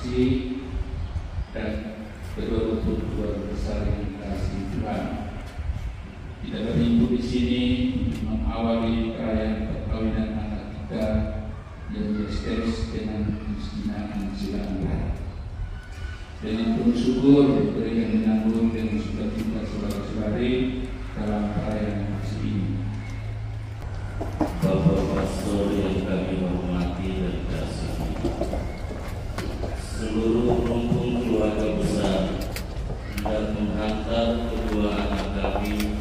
kasih dan betul-betul keluarga besar yang dikasihi Tuhan. Kita berhimpun di sini mengawali perayaan perkawinan anak kita yang misterius dengan kemiskinan silam. Dengan penuh syukur berikan menyambut dengan sukacita saudara-saudari dalam perayaan kasih ini. Bapak Pastor yang kami hormati dan kasihi, seluruh rumpun keluarga besar hendak menghantar kedua anak kami,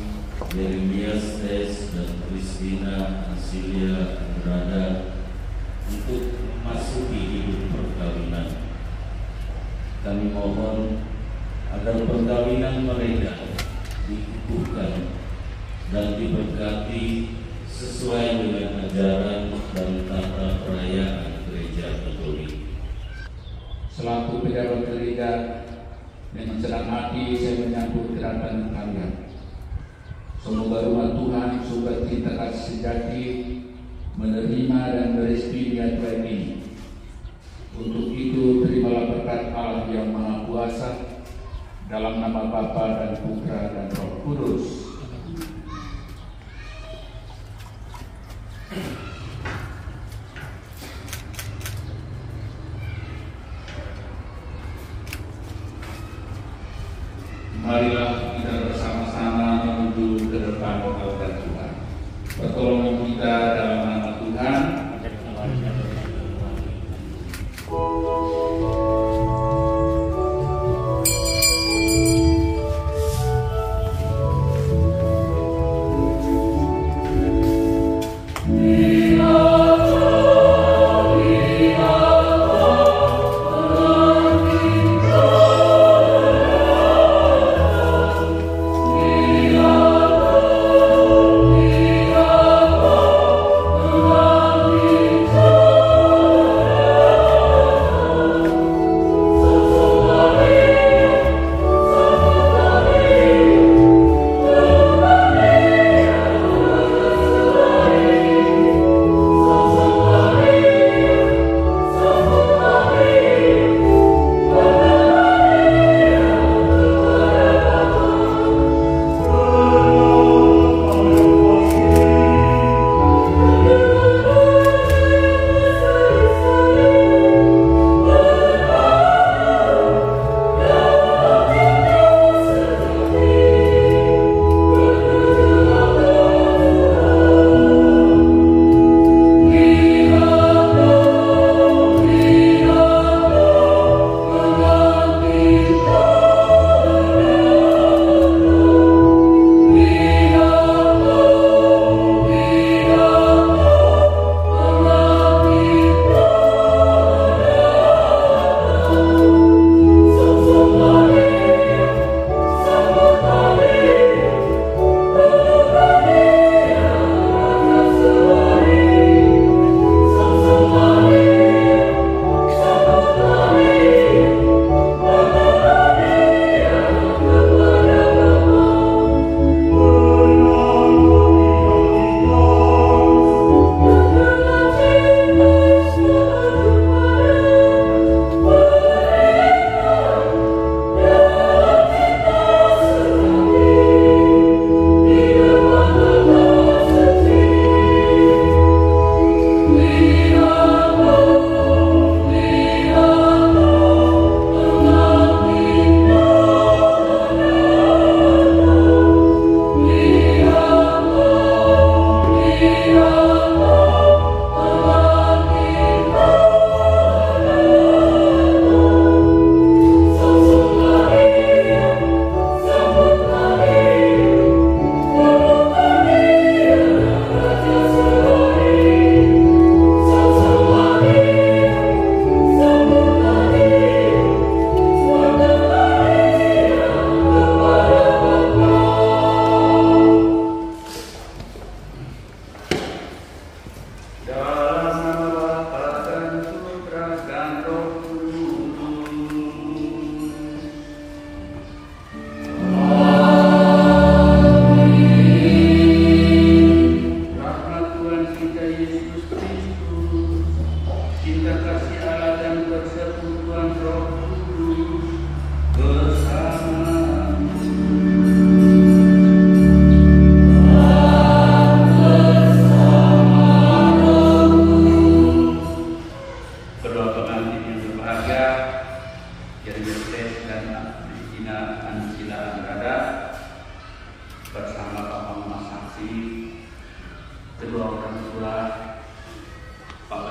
Yeremias Tes dan Christina Asilia Andrada, untuk memasuki hidup perkawinan. Kami mohon agar perkawinan mereka dikukuhkan dan diberkati sesuai dengan ajaran dan tata perayaan Gereja Katolik. Selaku pejabat gereja, dengan senang hati saya menyambut kedatangan kalian. Semoga rumah Tuhan sukacita kasih sejati menerima dan merestui niat baik ini. Untuk itu terimalah berkat Allah yang Maha Kuasa dalam nama Bapa dan Putra dan Roh Kudus. Marilah kita bersama-sama menuju ke depan altar Tuhan. Pertolongan kita dalam nama Tuhan. Oh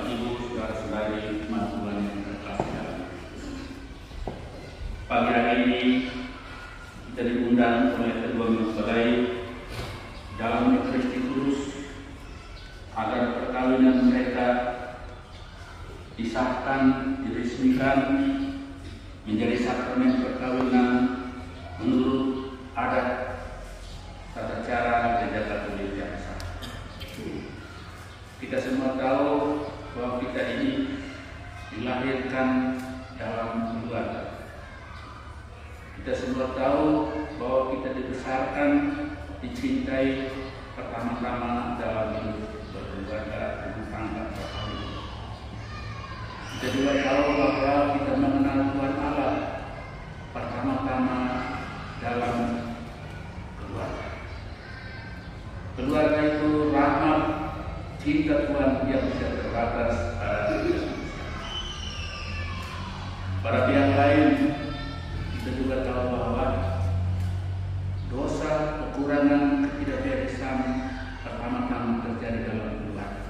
Bapak Ibu, saudara-saudari jemaat Tuhan yang terkasih dalam pagi hari ini kita diundang oleh kedua mempelai dalam Ekaristi Kudus agar perkawinan mereka disahkan, diresmikan menjadi sakramen perkawinan menurut adat tata cara Gereja Katolik yang sah. Kita semua tahu bahwa kita ini dilahirkan dalam keluarga. Kita semua tahu bahwa kita dibesarkan, dicintai pertama-tama dalam hidup berkeluarga, rumah tangga, perkawinan. Kita juga tahu bahwa kita mengenal Tuhan Allah pertama-tama dalam keluarga. Keluarga itu rahmat, cinta Tuhan yang tidak terbatas pada kita. Pada pihak lain, kita juga tahu bahwa dosa, kekurangan, ketidakberesan pertama-tama terjadi dalam keluarga.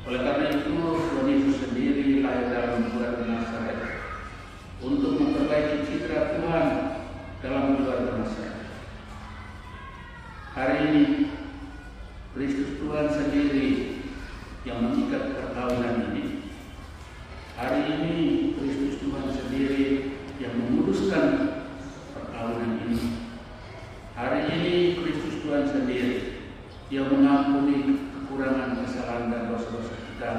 Oleh karena itu, Tuhan Yesus sendiri lahir dalam keluarga Nazaret untuk memperbaiki citra Tuhan dalam keluarga Nazaret. Hari ini Kristus Tuhan sendiri yang mengikat perkawinan ini. Hari ini Kristus Tuhan sendiri yang memutuskan perkawinan ini. Hari ini Kristus Tuhan sendiri yang mengampuni kekurangan, kesalahan dan dosa-dosa kita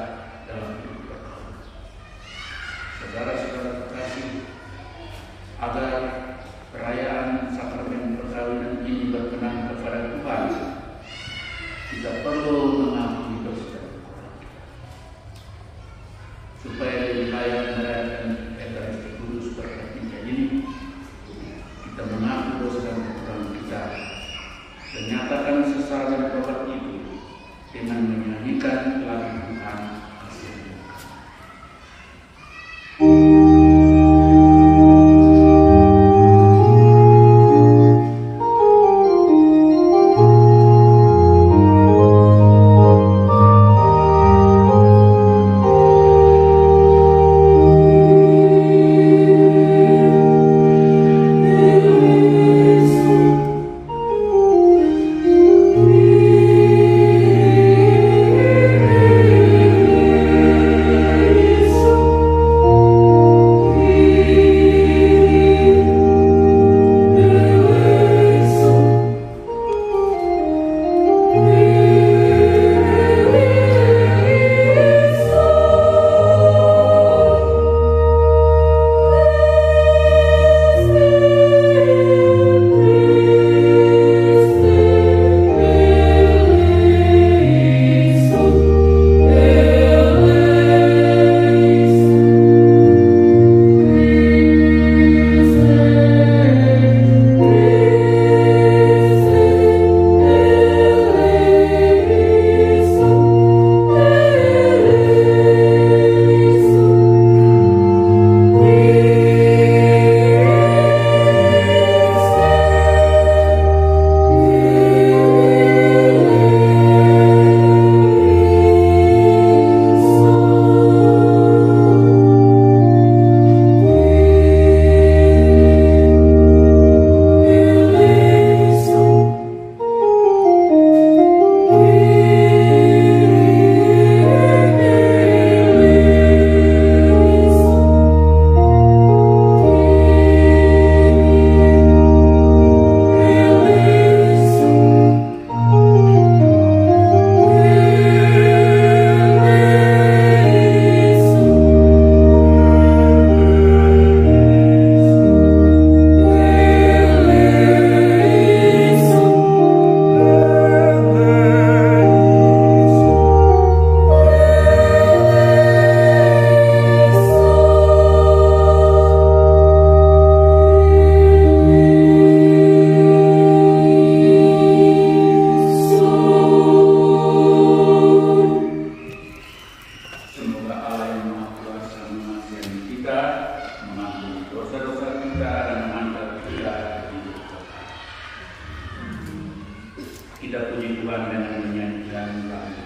dalam hidup perkawinan. Saudara-saudara terkasih, agar perayaan sakramen perkawinan ini berkenan kepada Tuhan, kita perlu mengampuni dosa dan kekurangan supaya lebih layak merayakan Ekaristi Kudus berkah ini. Kita mengaku dosa dan kekurangan kita dan nyatakan sesal dan tobat itu dengan menyanyikan lagu Tuhan kasih. Kita puji Tuhan dengan menyanyikan lagu.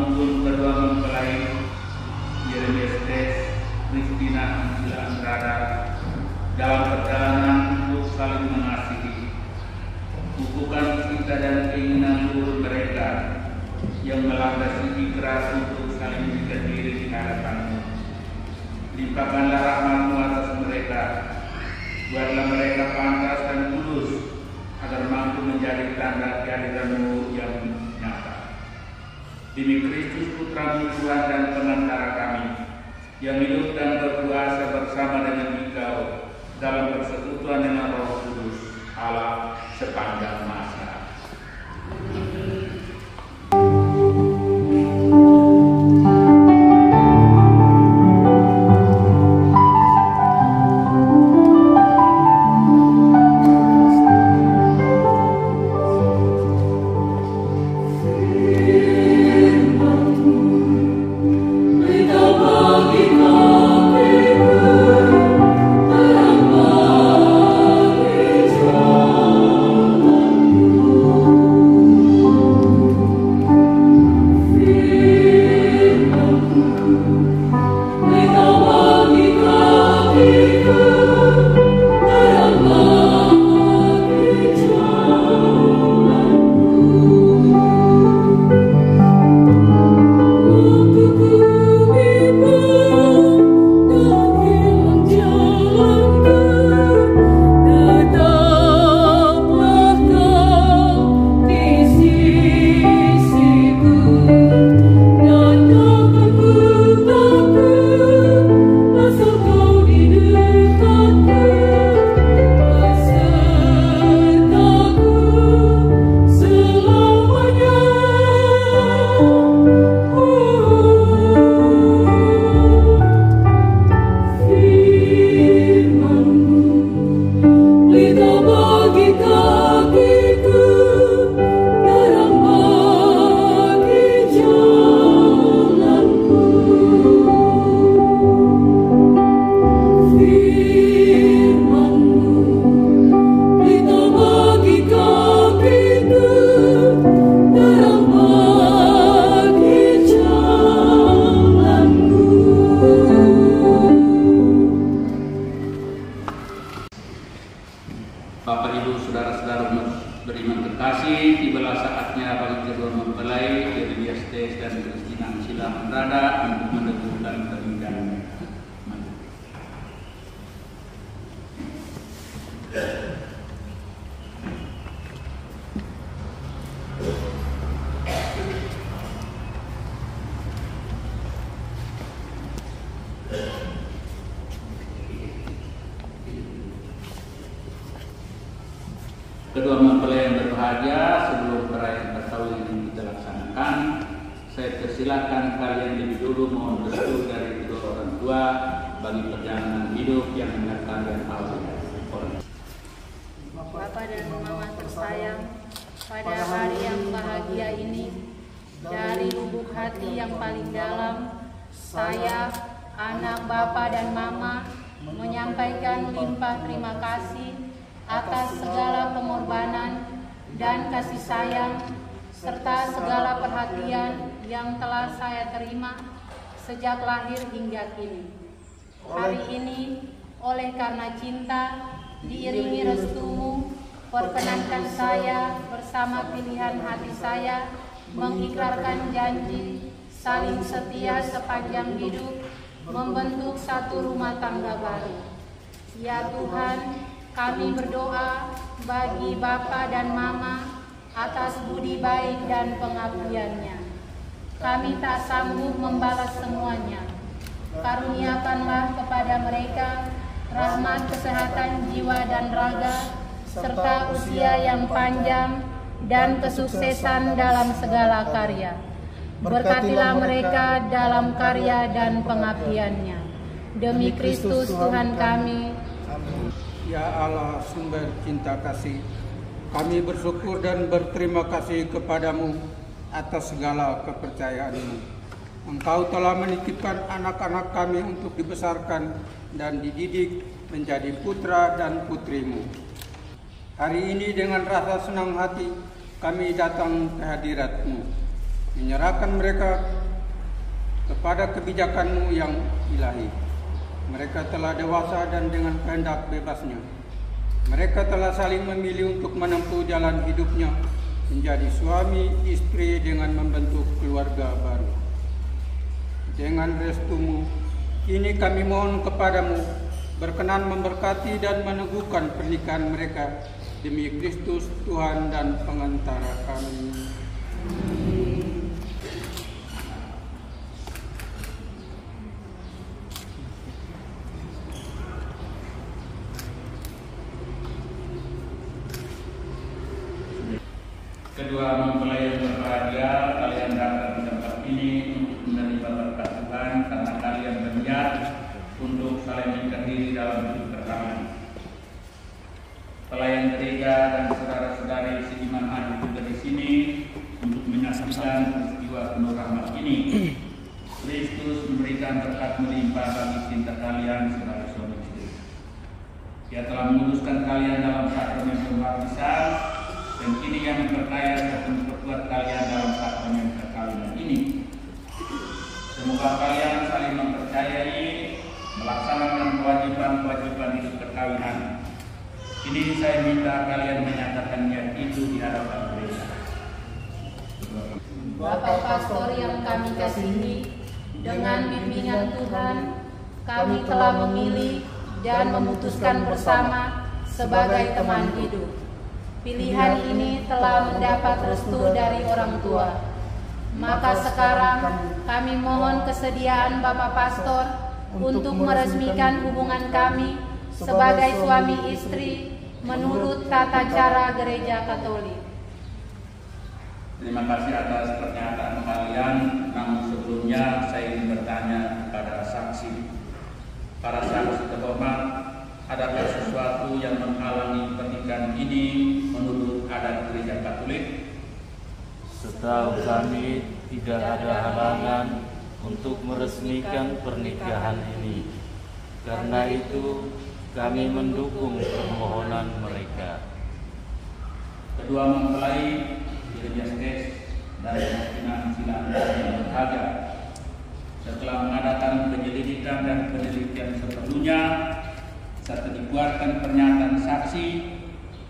menuntun kedua mempelai Yeremias Christina Angela Andrada dalam perjalanan untuk saling mengasihi. Bukukan cita dan keinginan seluruh mereka yang melandasi keras untuk saling mengikat diri di hadapan-Mu. Limpahkanlah rahmat-Mu atas mereka. Buatlah mereka pantas dan kudus agar mampu menjadi tanda kehadiran-Mu yang nyata. Demi Kristus Putra-Mu Tuhan dan Pengantara kami, yang hidup dan berkuasa bersama dengan Engkau dalam persekutuan dengan Roh Kudus Allah sepanjang masa. Bapak Ibu saudara-saudara beriman terkasih, tibalah saatnya bagi kedua mempelai Yeremias dan Christina Angela Andrada untuk meneguhkan pernikahan. Kedua mempelai yang berbahagia, sebelum perayaan perkawinan yang kita laksanakan, saya persilakan kalian lebih dulu mohon restu dari kedua orang tua bagi perjalanan hidup yang hendak kalian awali. Bapak dan Mama tersayang, pada hari yang bahagia ini, dari lubuk hati yang paling dalam, saya, anak Bapak dan Mama, menyampaikan limpah terima kasih atas segala pengorbanan dan kasih sayang serta segala perhatian yang telah saya terima sejak lahir hingga kini. Hari ini, oleh karena cinta, diiringi restumu, perkenankan saya bersama pilihan hati saya mengikrarkan janji saling setia sepanjang hidup, membentuk satu rumah tangga baru. Ya Tuhan, kami berdoa bagi Bapa dan Mama atas budi baik dan pengabdiannya. Kami tak sanggup membalas semuanya. Karuniakanlah kepada mereka rahmat kesehatan jiwa dan raga, serta usia yang panjang dan kesuksesan dalam segala karya. Berkatilah mereka dalam karya dan pengabdiannya. Demi Kristus Tuhan kami. Ya Allah, sumber cinta kasih, kami bersyukur dan berterima kasih kepadamu atas segala kepercayaan-Mu. Engkau telah menitipkan anak-anak kami untuk dibesarkan dan dididik menjadi putra dan putri-Mu. Hari ini dengan rasa senang hati kami datang ke hadirat-Mu, menyerahkan mereka kepada kebijakan-Mu yang ilahi. Mereka telah dewasa dan dengan kehendak bebasnya, mereka telah saling memilih untuk menempuh jalan hidupnya, menjadi suami istri dengan membentuk keluarga baru. Dengan restu-Mu, kini kami mohon kepadamu, berkenan memberkati dan meneguhkan pernikahan mereka demi Kristus Tuhan dan pengantara kami. Kedua mempelai yang berbahagia, kalian datang di tempat ini untuk menerima berkat Tuhan karena kalian berniat untuk saling mengikat diri dalam hidup perkawinan. Pelayan ketiga dan saudara-saudari seiman hadir juga di sini untuk menyaksikan peristiwa penuh rahmat ini. Kristus memberikan berkat melimpah bagi cinta kalian sebagai suami istri. Dia telah menguduskan kalian dalam sakramen pembaptisan, dan kini yang memperkaya dan memperkuat kalian dalam sakramen perkawinan ini. Semoga kalian saling mempercayai, melaksanakan kewajiban-kewajiban hidup perkawinan. Ini saya minta kalian menyatakan niat itu di hadapan gereja. Bapak Pastor yang kami kasihi, dengan bimbingan Tuhan, kami telah memilih dan memutuskan bersama sebagai teman hidup. Pilihan ini telah mendapat restu dari orang tua. Maka sekarang kami mohon kesediaan Bapak Pastor untuk meresmikan hubungan kami sebagai suami istri menurut tata cara Gereja Katolik. Terima kasih atas pernyataan kalian. Namun sebelumnya saya ingin bertanya kepada saksi. Para saksi terhormat, adakah sesuatu yang menghalangi pernikahan ini menurut adat Gereja Katolik? Setahu kami tidak ada halangan untuk meresmikan pernikahan ini. Karena itu kami mendukung permohonan mereka. Kedua mempelai Yeremias dan Justina Ansila yang berbahagia, setelah mengadakan penyelidikan dan penelitian seperlunya, serta dikeluarkan pernyataan saksi,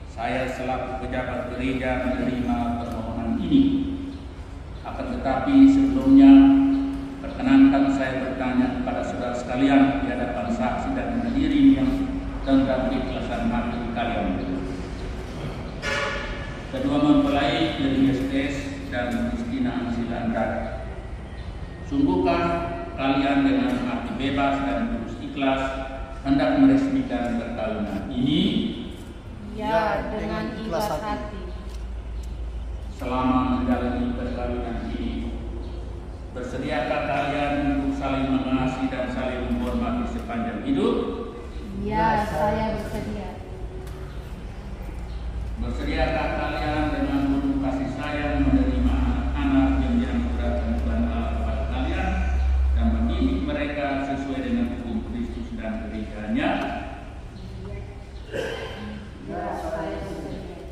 saya selaku pejabat gereja menerima permohonan ini. Akan tetapi sebelumnya, perkenankan saya bertanya kepada saudara sekalian di hadapan saksi dan hadirin yang tentang keikhlasan hati kalian. Kedua mempelai Yeremias dan Justina Ansila, sungguhkah kalian dengan hati bebas dan tulus ikhlas hendak meresmikan perkawinan ini? Ya, dengan ikhlas hati. Selama menjalani perkawinan ini, bersediakah kalian untuk saling mengasihi dan saling menghormati sepanjang hidup? Ya, saya bersedia. Bersediakah kalian dengan penuh kasih sayang menerima anak-anak yang dianugerahkan Tuhan Allah kepada kalian dan mendidik mereka sesuai dengan hukum Kristus dan gerejanya? Ya, saya bersedia.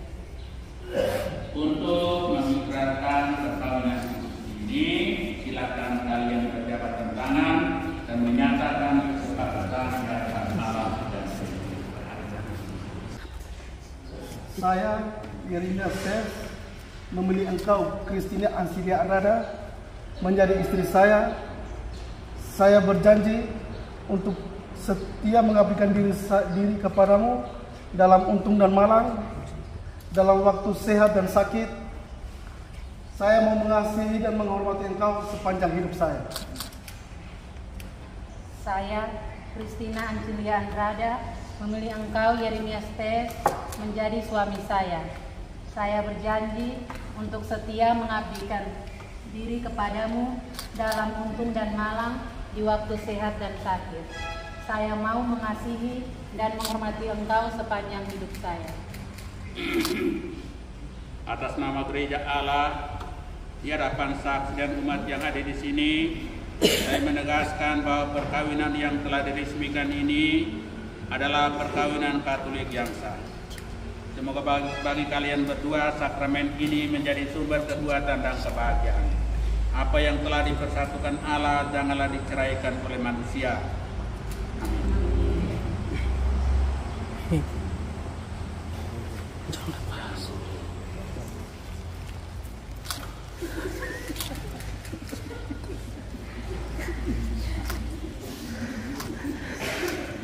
Untuk mengikrarkan perkawinan ini, silakan kalian berjabat tangan dan menyatakan kesepakatan di hadapan Allah dan Saya, Yeremias, memilih engkau, Justina Ansila, menjadi istri saya. Saya berjanji untuk setia mengabdikan diri kepadamu dalam untung dan malang, dalam waktu sehat dan sakit. Saya mau mengasihi dan menghormati engkau sepanjang hidup saya. Saya, Justina Ansila, memilih engkau, Yeremias, menjadi suami saya. Saya berjanji untuk setia mengabdikan diri kepadamu dalam untung dan malang, di waktu sehat dan sakit. Saya mau mengasihi dan menghormati engkau sepanjang hidup saya. Atas nama Gereja Allah, di hadapan saksi dan umat yang ada di sini, saya menegaskan bahwa perkawinan yang telah diresmikan ini adalah perkawinan Katolik yang sah. Semoga bagi kalian berdua sakramen ini menjadi sumber kekuatan dan kebahagiaan. Apa yang telah dipersatukan Allah janganlah diceraikan oleh manusia.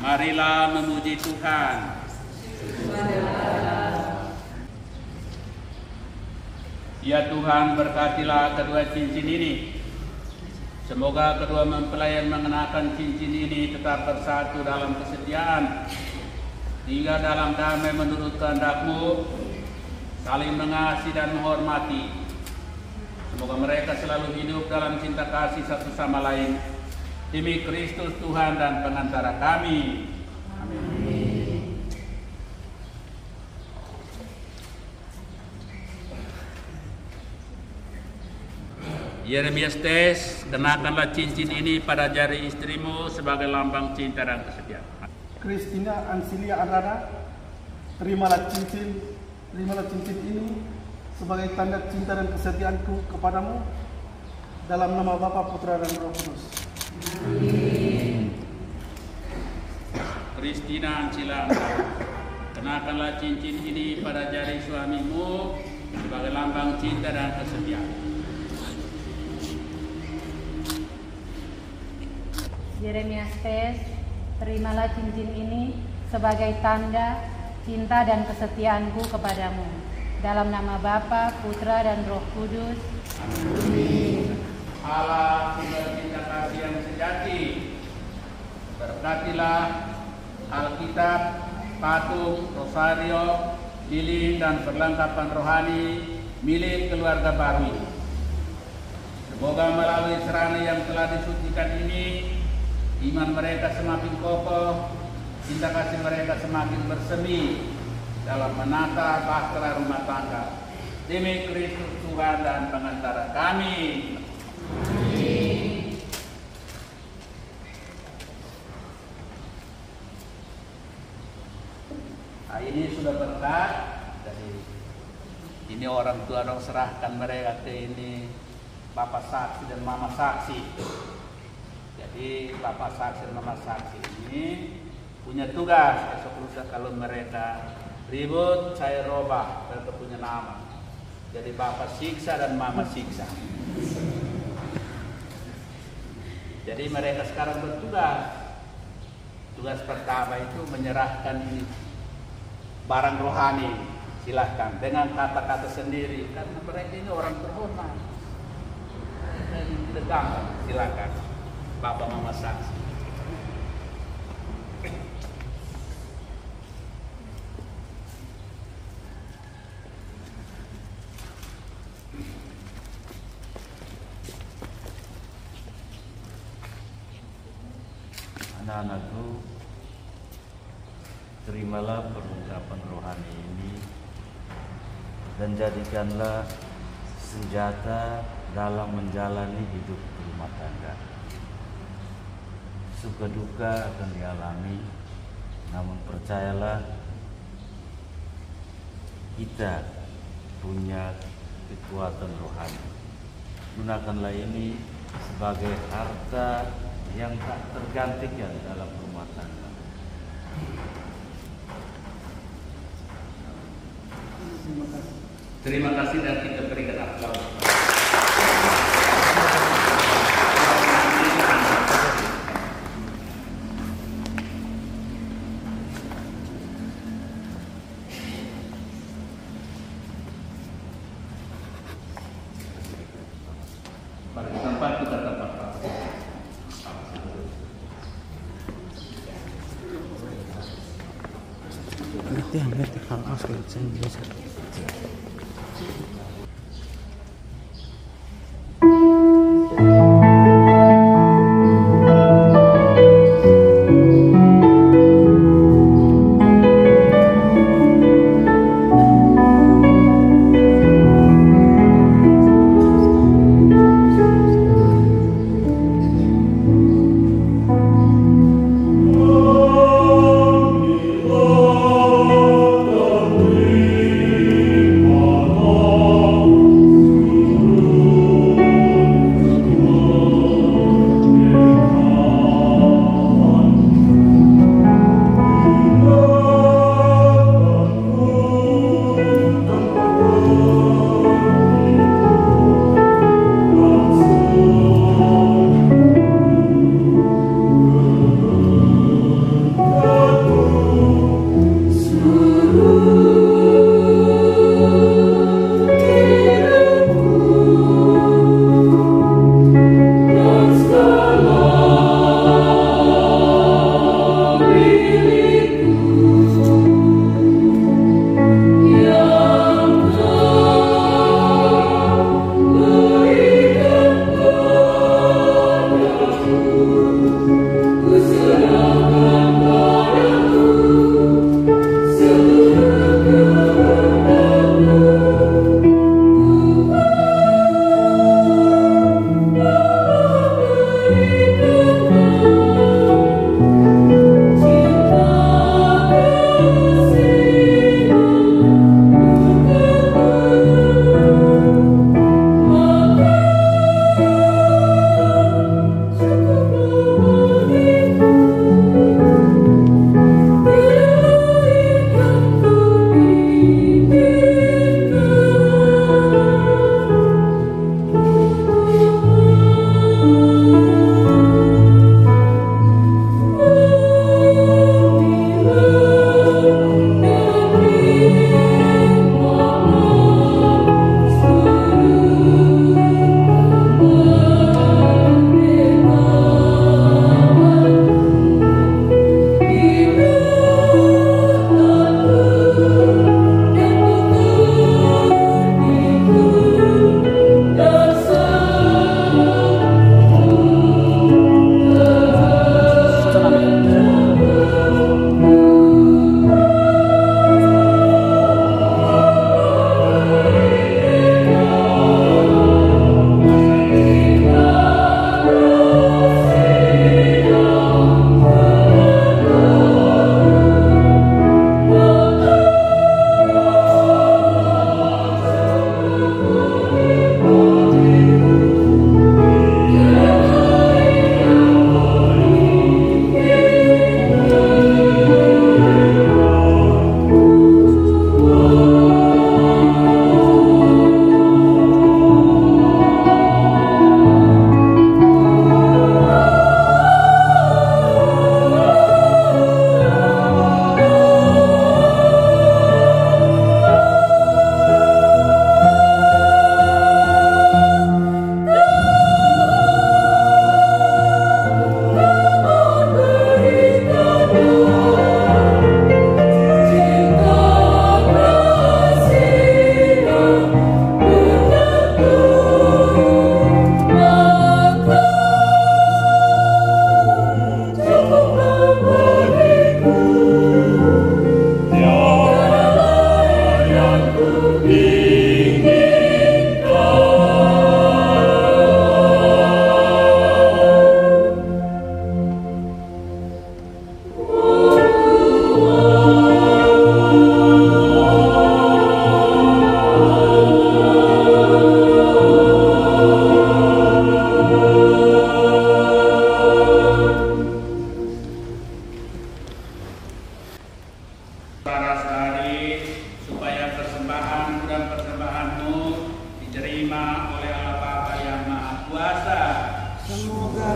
Marilah memuji Tuhan. Ya Tuhan, berkatilah kedua cincin ini. Semoga kedua mempelai yang mengenakan cincin ini tetap bersatu dalam kesetiaan, hingga dalam damai menurut kehendak-Mu, saling mengasihi dan menghormati. Semoga mereka selalu hidup dalam cinta kasih satu sama lain, demi Kristus Tuhan dan pengantara kami. Amin. Yeremias tes, kenakanlah cincin ini pada jari istrimu sebagai lambang cinta dan kesetiaan. Christina Ansilia Arada, terimalah cincin ini sebagai tanda cinta dan kesetiaanku kepadamu, dalam nama Bapa, Putra, dan Roh Kudus. Amin. Christina Ansilia Arada, kenakanlah cincin ini pada jari suamimu sebagai lambang cinta dan kesetiaan. Yeremias tes, terimalah cincin ini sebagai tanda cinta dan kesetiaanku kepadamu, dalam nama Bapa, Putra, dan Roh Kudus. Amin. Allah sumber cinta kasih yang sejati, berkatilah Alkitab, patung, rosario, lilin, dan perlengkapan rohani milik keluarga baru ini. Semoga melalui serana yang telah disucikan ini, iman mereka semakin kokoh, cinta kasih mereka semakin bersemi dalam menata bahtera rumah tangga, demi Kristus Tuhan dan pengantara kami. Amin. Nah, ini sudah berkat dari ini orang tua dong, serahkan mereka ke ini Bapak saksi dan Mama saksi. Jadi Bapak saksi dan Mama saksi ini punya tugas besok lusa kalau mereka ribut saya robah, mereka punya nama. Jadi Bapak siksa dan Mama siksa. Jadi mereka sekarang bertugas. Tugas pertama itu menyerahkan ini barang rohani, silahkan dengan kata-kata sendiri karena mereka ini orang terhormat. Tidak gampang, silakan Bapak Mama saksi. Anak-anakku, terimalah perlengkapan rohani ini dan jadikanlah senjata dalam menjalani hidup rumah tangga. Suka duka akan dialami, namun percayalah kita punya kekuatan rohani. Gunakanlah ini sebagai harta yang tak tergantikan dalam rumah tangga. Terima kasih dan kita berikan aplaus. Pada tempat kita dapat ngerti hal asli saya biasa. Oh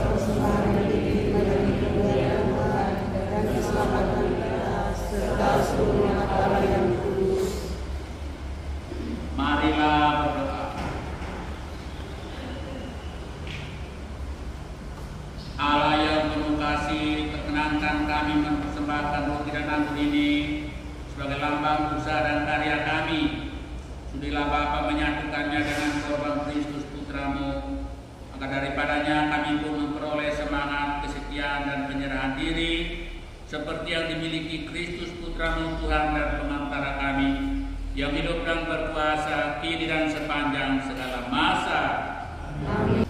persembahan yang diterima dari kemuliaan Tuhan dan keselamatan kita serta seluruh umat Allah yang kudus. Marilah berdoa. Allah yang penuh kasih, perkenankan kami mempersembahkan roti dan anggur ini sebagai lambang usaha dan karya kami. Sudilah Bapa menyatukannya dengan korban Kristus Putramu, maka daripadanya kami pun memperoleh semangat, kesetiaan dan penyerahan diri seperti yang dimiliki Kristus Putramu Tuhan dan pengantara kami, yang hidup dan berkuasa kini dan sepanjang segala masa. Amin.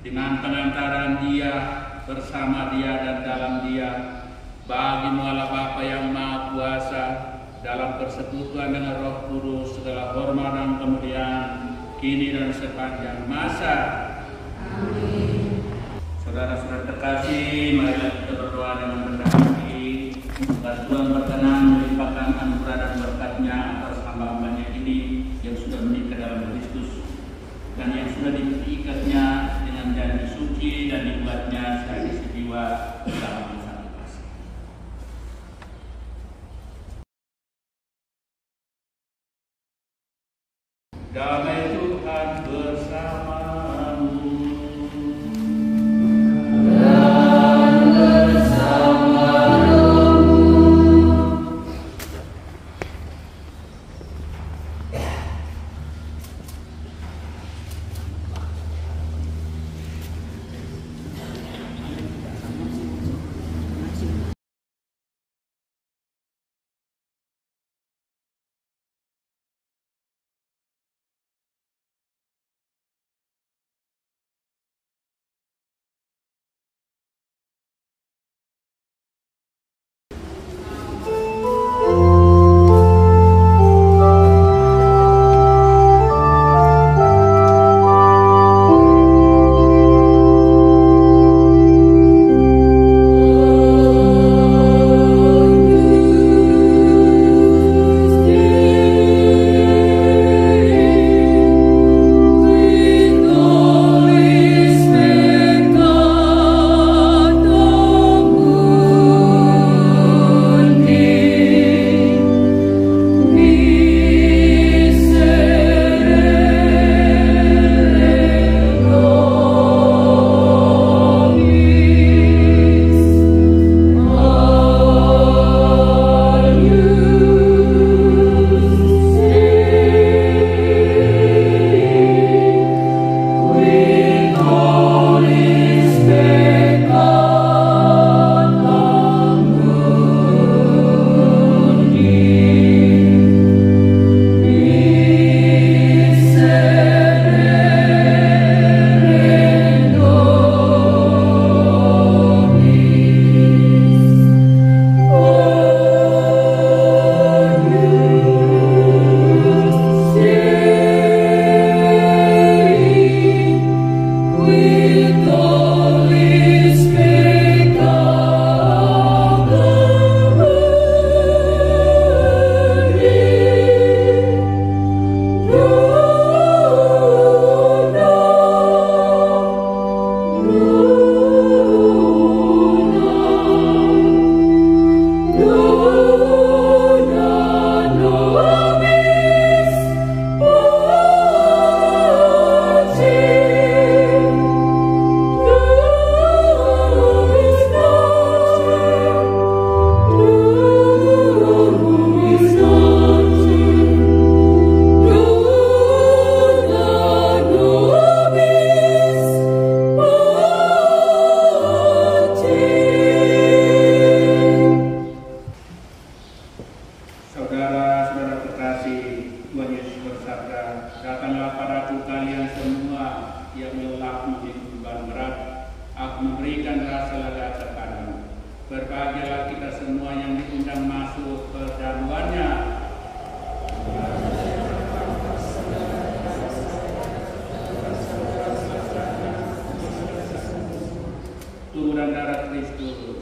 Dengan pengantaran Dia, bersama Dia dan dalam Dia, bagi-Mu Allah Bapa yang Maha Kuasa, dalam persekutuan dengan Roh Kudus, segala hormat dan kemuliaan kini dan sepanjang masa. Amin. Saudara-saudara terkasih, marilah kita berdoa dengan rendah hati, agar Tuhan berkenan melimpahkan anugerah dan berkat-Nya atas hamba-hambanya ini yang sudah menikah dalam Kristus dan yang sudah diikatnya dengan janji suci dan dibuatnya sebagai sejiwa dalam satu kasih. Damai Tuhan bersamamu. Saudara-saudara terkasih, Tuhan Yesus bersabda, "Datanglah padaku kalian semua yang lelah memikul beban berat, aku memberikan rasa lega kepadamu." Berbahagialah kita semua yang diundang masuk perjamuannya. Tubuh dan darah Kristus.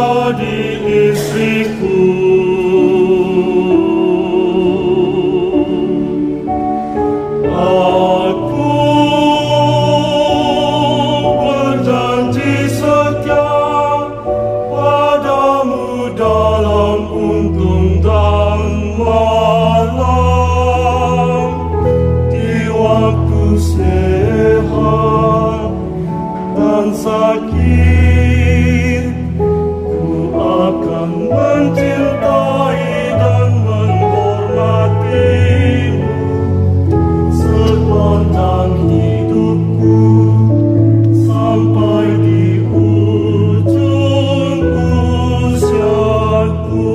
menjadi istriku. Aku berjanji setia padamu dalam untung dan malam, di waktu sehat dan sakit. Ku akan mencintai dan menghormatimu sepanjang hidupku, sampai di ujung usiaku.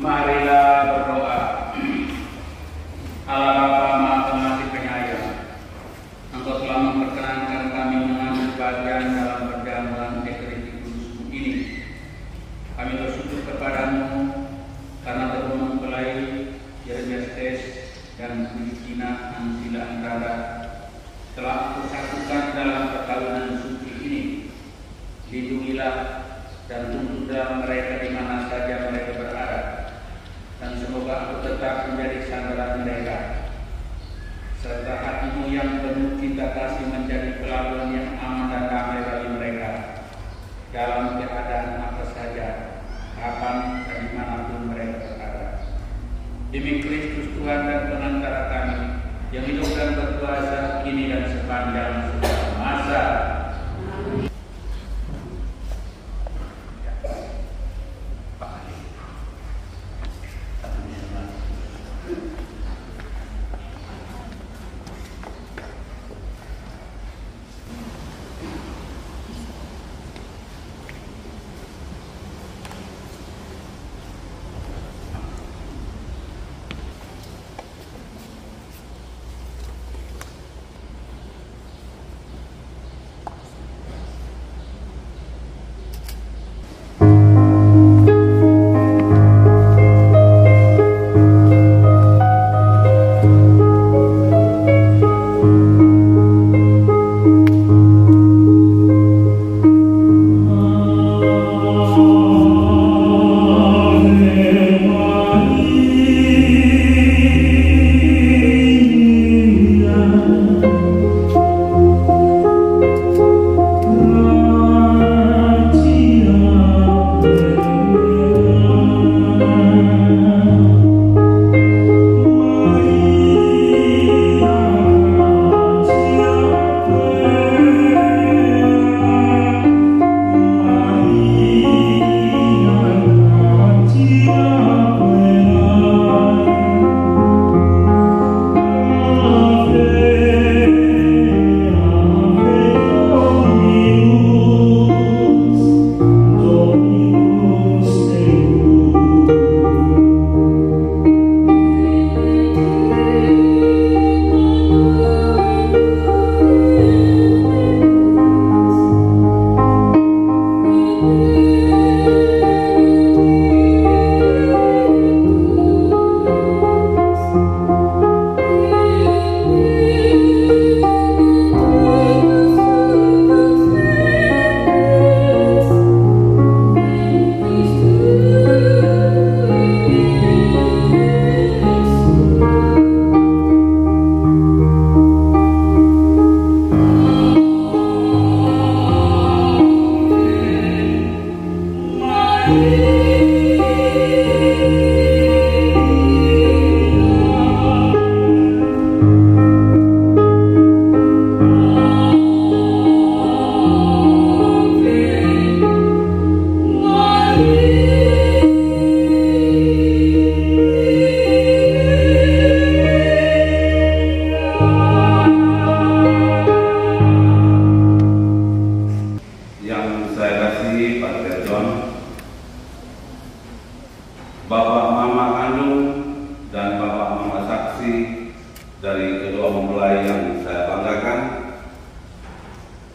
Marilah berdoa. Allah Bapa Maha Pengasih Penyayang, Engkau telah memperkenankan kami mengambil bagian dalam perjamuan Ekaristikus ini. Kami bersyukur kepadamu karena telah mempelai Yeremias dan Christina Ansila Andrada telah bersatukan dalam perkawinan suci ini. Lindungilah dan tuntunlah mereka di mana saja mereka berada, dan semoga aku tetap menjadi sandaran mereka, serta hatimu yang penuh cinta kasih menjadi pelabuhan yang aman dan damai bagi mereka dalam keadaan apa saja, kapan dan dimanapun mereka berada. Demi Kristus Tuhan dan Penantara kami, yang hidup dan berkuasa kini dan sepanjang segala masa.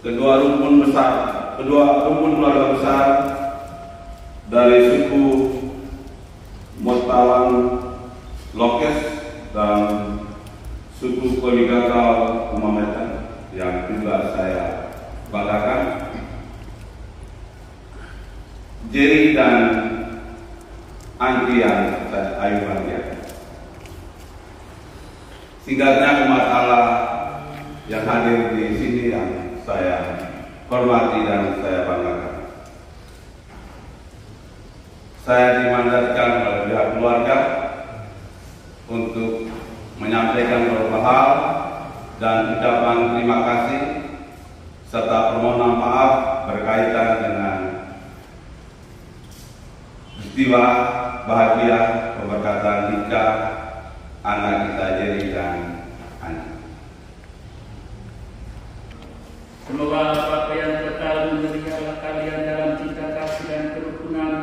kedua rumpun keluarga besar dari suku Motawan Lokes dan suku Koligagal Umametan yang juga saya banggakan. Jerry dan Anti yang saya ayukan ya. Singkatnya umat Allah yang hadir di sini yang saya hormati dan saya banggakan. Saya dimandatkan oleh pihak keluarga untuk menyampaikan beberapa hal dan ucapan terima kasih serta permohonan maaf berkaitan dengan peristiwa bahagia pemberkatan nikah anak kita Jerry dan Ani. Semoga apa yang kekal memelihara kalian dalam cinta kasih dan kerukunan,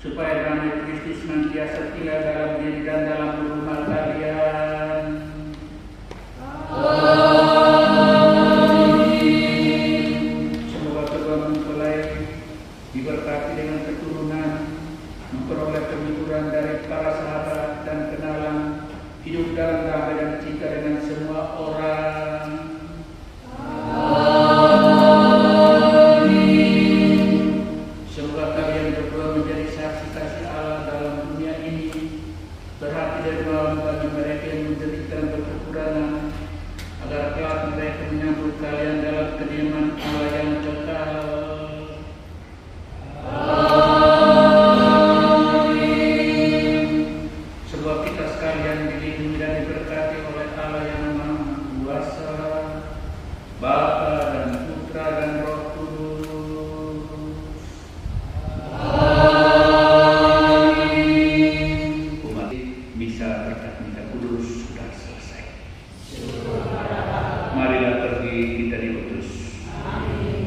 supaya damai Kristus senantiasa tinggal dalam diri dan dalam rumah kalian. Semoga kedua mempelai diberkati dengan keturunan, memperoleh penghiburan dari para sahabat dan kenalan, hidup dalam damai dan cinta dengan semua orang. Semoga kalian berdua menjadi saksi kasih Allah dalam dunia ini, berhati dermawan bagi mereka yang menderita dan berkekurangan, agar kelak mereka menyambut kalian dalam kediaman Allah yang kekal. Semoga kita sekalian dilindungi dan diberkati oleh Allah yang Maha Kuasa, Bapa dan Putra dan Roh Kudus. Umat misa berkat misa kudus sudah selesai. Marilah pergi, kita diutus. Amin.